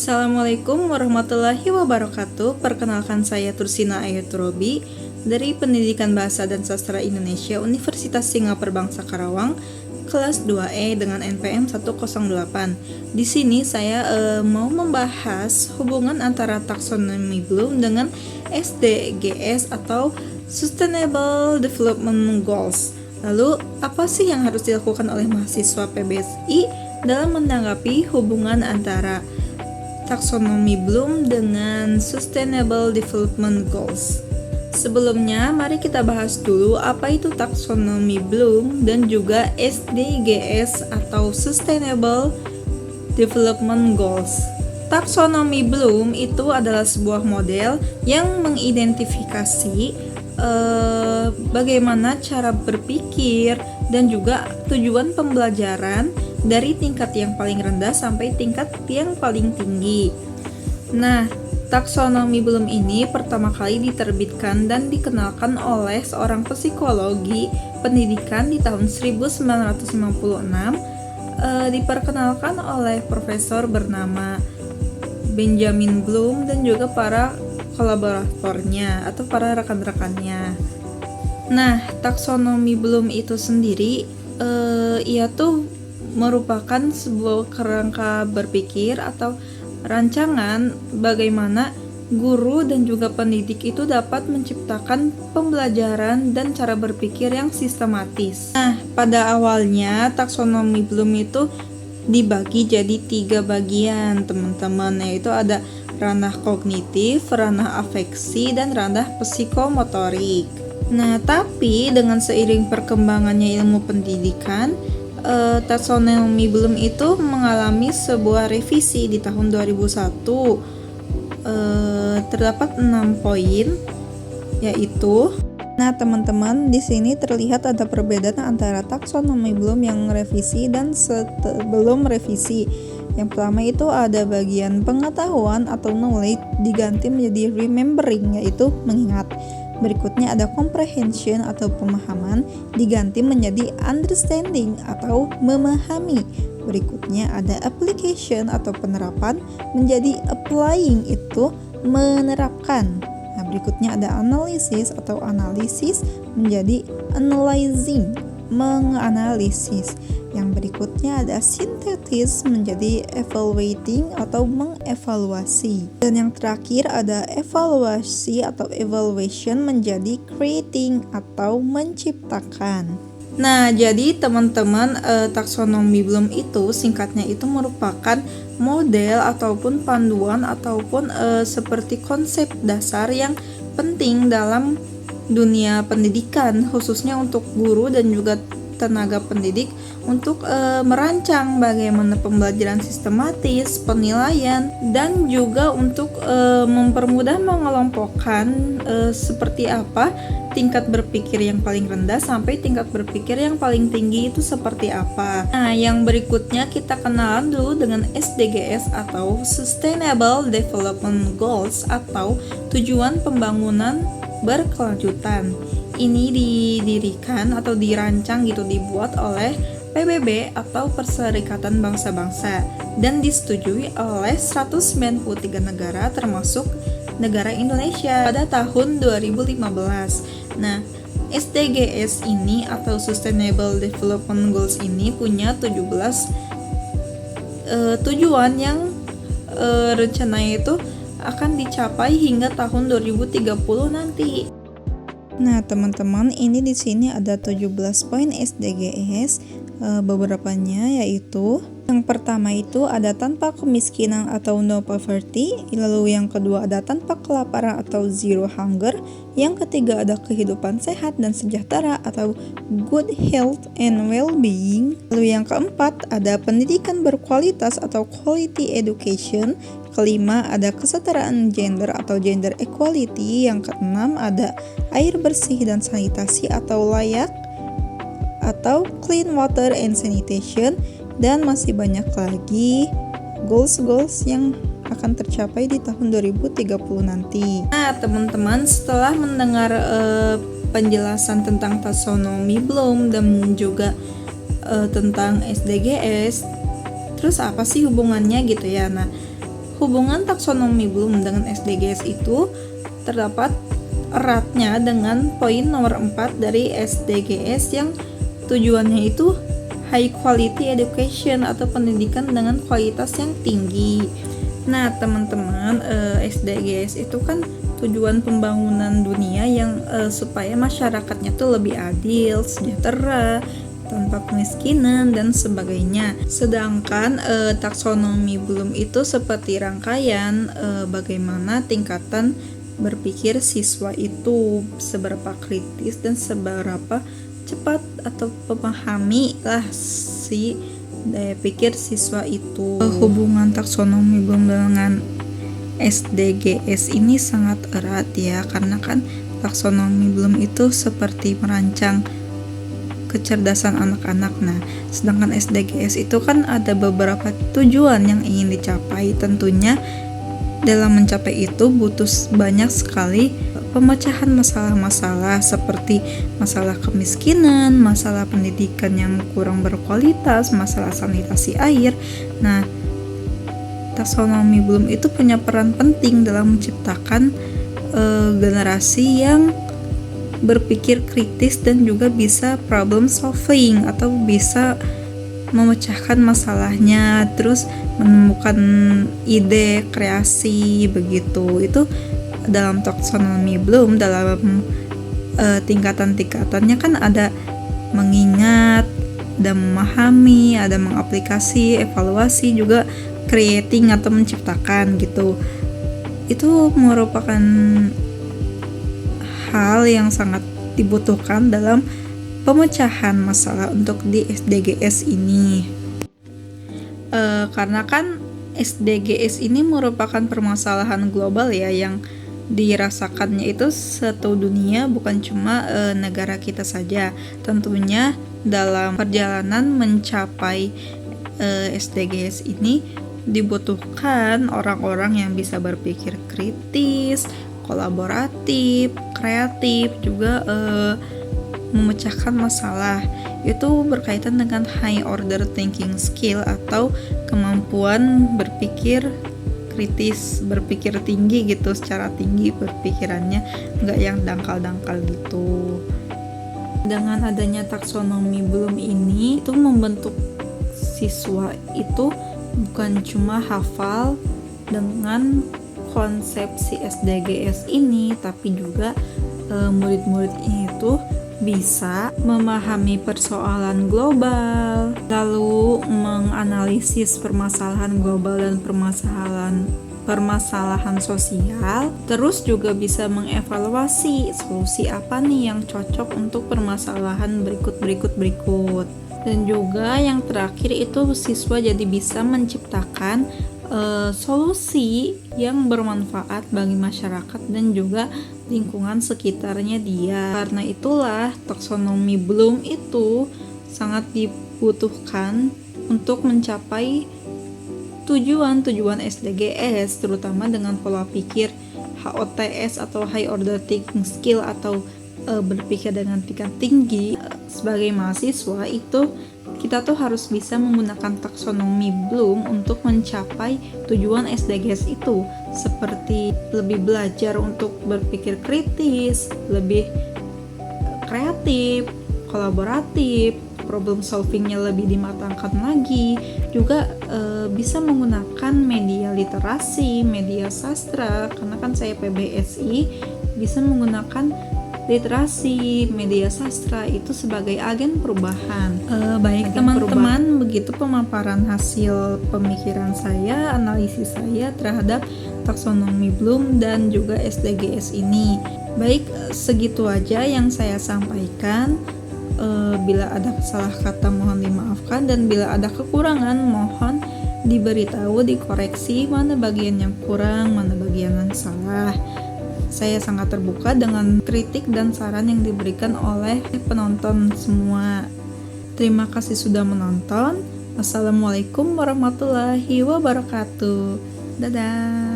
Assalamualaikum warahmatullahi wabarakatuh. Perkenalkan saya Tursina Ayutrobi dari Pendidikan Bahasa dan Sastra Indonesia Universitas Singapura Bangsa Karawang, kelas 2E dengan NPM 108. Di sini saya mau membahas hubungan antara taksonomi Bloom dengan SDGs atau Sustainable Development Goals. Lalu, apa sih yang harus dilakukan oleh mahasiswa PBSI dalam menanggapi hubungan antara taksonomi Bloom dengan Sustainable Development Goals? Sebelumnya, mari kita bahas dulu apa itu taksonomi Bloom dan juga SDGs atau Sustainable Development Goals. Taksonomi Bloom itu adalah sebuah model yang mengidentifikasi bagaimana cara berpikir dan juga tujuan pembelajaran dari tingkat yang paling rendah sampai tingkat yang paling tinggi. Nah, taksonomi Bloom ini pertama kali diterbitkan dan dikenalkan oleh seorang psikologi pendidikan di tahun 1956, diperkenalkan oleh profesor bernama Benjamin Bloom dan juga para kolaboratornya atau para rekan-rekannya. Nah, taksonomi Bloom itu sendiri ia tuh merupakan sebuah kerangka berpikir atau rancangan bagaimana guru dan juga pendidik itu dapat menciptakan pembelajaran dan cara berpikir yang sistematis. Nah, pada awalnya taksonomi Bloom itu dibagi jadi 3 bagian, teman-teman, yaitu ada ranah kognitif, ranah afeksi, dan ranah psikomotorik. Nah, tapi dengan seiring perkembangannya ilmu pendidikan, taksonomi Bloom itu mengalami sebuah revisi di tahun 2001. Terdapat 6 poin, yaitu teman-teman, di sini terlihat ada perbedaan antara taksonomi Bloom yang revisi dan sebelum revisi. Yang pertama itu ada bagian pengetahuan atau knowledge diganti menjadi remembering, yaitu mengingat. Berikutnya ada comprehension atau pemahaman diganti menjadi understanding atau memahami. Berikutnya ada application atau penerapan menjadi applying, itu menerapkan. Nah, berikutnya ada analysis atau analisis menjadi analyzing, menganalisis. Yang berikutnya ada synthesis menjadi evaluating atau mengevaluasi. Dan yang terakhir ada evaluasi atau evaluation menjadi creating atau menciptakan. Nah, jadi teman-teman, taksonomi Bloom itu singkatnya itu merupakan model ataupun panduan ataupun seperti konsep dasar yang penting dalam dunia pendidikan, khususnya untuk guru dan juga tenaga pendidik untuk merancang bagaimana pembelajaran sistematis, penilaian, dan juga untuk mempermudah mengelompokkan seperti apa tingkat berpikir yang paling rendah sampai tingkat berpikir yang paling tinggi itu seperti apa. Nah, yang berikutnya kita kenalan dulu dengan SDGs atau Sustainable Development Goals atau tujuan pembangunan berkelanjutan. Ini didirikan atau dirancang dibuat oleh PBB atau Perserikatan Bangsa-Bangsa dan disetujui oleh 193 negara termasuk negara Indonesia pada tahun 2015. Nah, SDGs ini atau Sustainable Development Goals ini punya 17 tujuan yang rencananya itu akan dicapai hingga tahun 2030 nanti. Nah, teman-teman, ini di sini ada 17 poin SDGs, beberapanya yaitu yang pertama itu ada tanpa kemiskinan atau no poverty, lalu yang kedua ada tanpa kelaparan atau zero hunger, yang ketiga ada kehidupan sehat dan sejahtera atau good health and well-being, lalu yang keempat ada pendidikan berkualitas atau quality education, kelima ada kesetaraan gender atau gender equality, yang keenam ada air bersih dan sanitasi atau layak atau clean water and sanitation, dan masih banyak lagi goals-goals yang akan tercapai di tahun 2030 nanti. Nah, teman-teman, setelah mendengar penjelasan tentang taksonomi Bloom dan juga tentang SDGs, terus apa sih hubungannya gitu ya. Nah, Hubungan taksonomi Bloom dengan SDGs itu terdapat eratnya dengan poin nomor 4 dari SDGs yang tujuannya itu high quality education atau pendidikan dengan kualitas yang tinggi. Nah teman-teman, SDGs itu kan tujuan pembangunan dunia yang supaya masyarakatnya tuh lebih adil, sejahtera, tanpa kemiskinan dan sebagainya. Sedangkan taksonomi Bloom itu seperti rangkaian bagaimana tingkatan berpikir siswa itu, seberapa kritis dan seberapa cepat atau memahami lah si daya pikir siswa itu. Hubungan taksonomi Bloom dengan SDGs ini sangat erat ya, karena kan taksonomi Bloom itu seperti merancang kecerdasan anak-anak. Nah, sedangkan SDGs itu kan ada beberapa tujuan yang ingin dicapai. Tentunya dalam mencapai itu butuh banyak sekali pemecahan masalah-masalah seperti masalah kemiskinan, masalah pendidikan yang kurang berkualitas, masalah sanitasi air. Nah, taksonomi Bloom itu punya peran penting dalam menciptakan generasi yang berpikir kritis dan juga bisa problem solving atau bisa memecahkan masalahnya, terus menemukan ide kreasi begitu. Itu dalam taksonomi Bloom, dalam tingkatan-tingkatannya kan ada mengingat, ada memahami, ada mengaplikasi, evaluasi, juga creating atau menciptakan gitu. Itu merupakan hal yang sangat dibutuhkan dalam pemecahan masalah untuk di SDGs ini. Karena kan SDGs ini merupakan permasalahan global ya, yang dirasakannya itu satu dunia, bukan cuma negara kita saja. Tentunya dalam perjalanan mencapai SDGs ini dibutuhkan orang-orang yang bisa berpikir kritis, kolaboratif, kreatif, juga memecahkan masalah. Itu berkaitan dengan high order thinking skill atau kemampuan berpikir kritis, berpikir tinggi gitu, secara tinggi berpikirannya, nggak yang dangkal-dangkal gitu. Dengan adanya taksonomi Bloom ini, itu membentuk siswa itu bukan cuma hafal dengan konsepsi SDGs ini, tapi juga murid-muridnya itu bisa memahami persoalan global, lalu menganalisis permasalahan global dan permasalahan sosial, terus juga bisa mengevaluasi solusi apa nih yang cocok untuk permasalahan berikut. Dan juga yang terakhir itu siswa jadi bisa menciptakan solusi yang bermanfaat bagi masyarakat dan juga lingkungan sekitarnya dia. Karena itulah taksonomi Bloom itu sangat dibutuhkan untuk mencapai tujuan-tujuan SDGs, terutama dengan pola pikir HOTS atau High Order Thinking Skill atau berpikir dengan tingkat tinggi. Sebagai mahasiswa itu kita tuh harus bisa menggunakan taksonomi Bloom untuk mencapai tujuan SDGs itu, seperti lebih belajar untuk berpikir kritis, lebih kreatif, kolaboratif, problem solvingnya lebih dimatangkan lagi, juga bisa menggunakan media literasi, media sastra, karena kan saya PBSI, bisa menggunakan literasi, media sastra itu sebagai agen perubahan. Baik teman-teman, begitu pemaparan hasil pemikiran saya, analisis saya terhadap taksonomi Bloom dan juga SDGs ini. Baik, segitu aja yang saya sampaikan. Bila ada salah kata mohon dimaafkan, dan bila ada kekurangan mohon diberitahu, dikoreksi mana bagian yang kurang, mana bagian yang salah. Saya sangat terbuka dengan kritik dan saran yang diberikan oleh penonton semua. Terima kasih sudah menonton. Wassalamualaikum warahmatullahi wabarakatuh. Dadah.